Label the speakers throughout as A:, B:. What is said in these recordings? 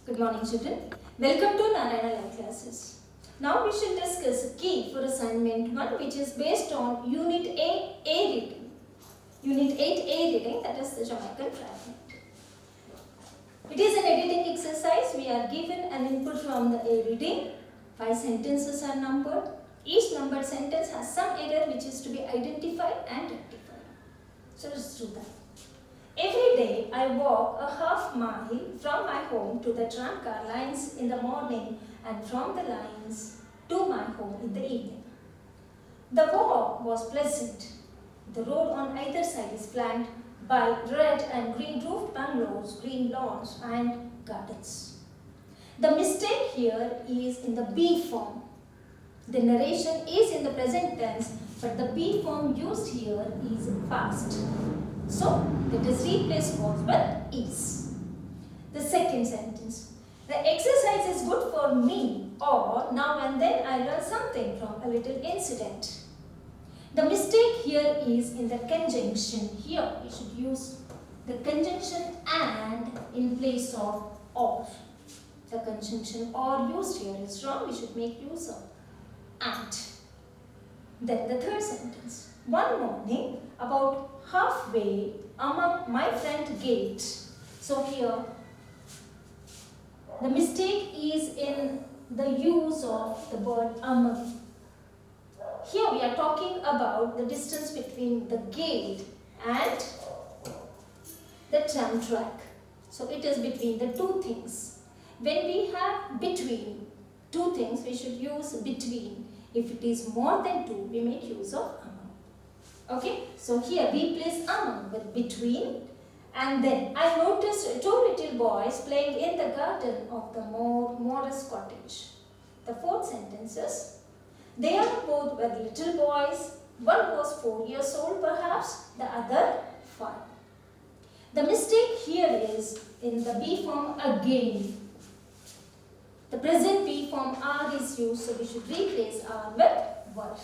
A: Good morning, children. Welcome to Narayana Live Classes. Now we shall discuss a key for assignment 1, which is based on Unit A reading. Unit 8A reading, that is the Jamaican fragment. It is an editing exercise. We are given an input from the A reading. 5 sentences are numbered. Each numbered sentence has some error which is to be identified and rectified. So let's do that. Every day I walk a half mile from my home to the tramcar lines in the morning and from the lines to my home in the evening. The walk was pleasant. The road on either side is flanked by red and green roofed bungalows, green lawns and gardens. The mistake here is in the be form. The narration is in the present tense, but the be form used here is past. So, let us replace was with is. The second sentence. The exercise is good for me, or now and then I learn something from a little incident. The mistake here is in the conjunction. Here we should use the conjunction and in place of or. The conjunction or used here is wrong. We should make use of and. Then the third sentence. One morning, about halfway among my front gate. So here, the mistake is in the use of the word among. Here we are talking about the distance between the gate and the tram track. So it is between the two things. When we have between two things, we should use between. If it is more than two, we make use of among. Okay, so here replace among with between, and then I noticed two little boys playing in the garden of the Morris cottage. The fourth sentence is, they are both were little boys. One was 4 years old perhaps, the other 5. The mistake here is in the be form again. The present be form are is used, so we should replace are with were.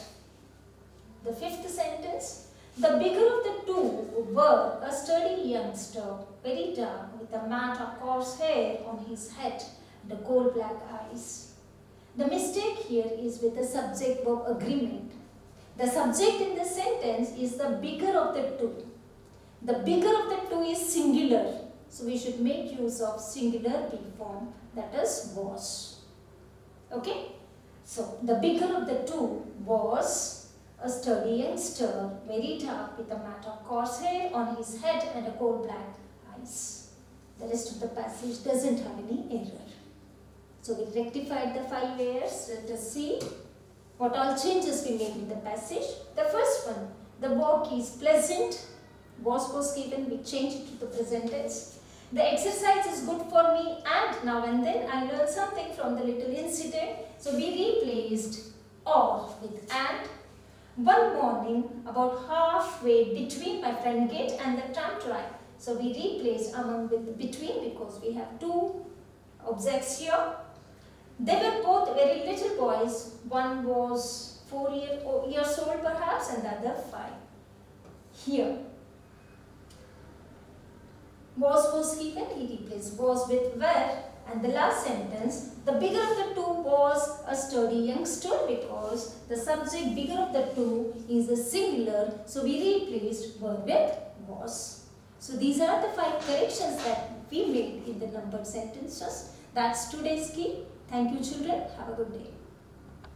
A: The fifth sentence, the bigger of the two were a sturdy youngster, very dark, with a mat of coarse hair on his head and a coal black eyes. The mistake here is with the subject-verb agreement. The subject in this sentence is the bigger of the two. The bigger of the two is singular, so we should make use of singular be form, that is was. Okay? So, the bigger of the two was a sturdy youngster, very dark, with a mat of coarse hair on his head and a coal black eyes. The rest of the passage doesn't have any error. So we rectified the 5 errors. Let us see what all changes we made in the passage. The first one, the walk is pleasant. Was given, we change it to the present tense. The exercise is good for me and now and then I learn something from the little incident. So we replaced or with and. One morning, about halfway between my front gate and the tram track. So we replaced among with between because we have two objects here. They were both very little boys. One was 4 years old perhaps and the other 5. Here, was given, he replaced was with were. And the last sentence, the bigger of the two was a sturdy youngster because the subject bigger of the two is a singular. So we replaced were with was. So these are the 5 corrections that we made in the numbered sentences. That's today's key. Thank you children. Have a good day.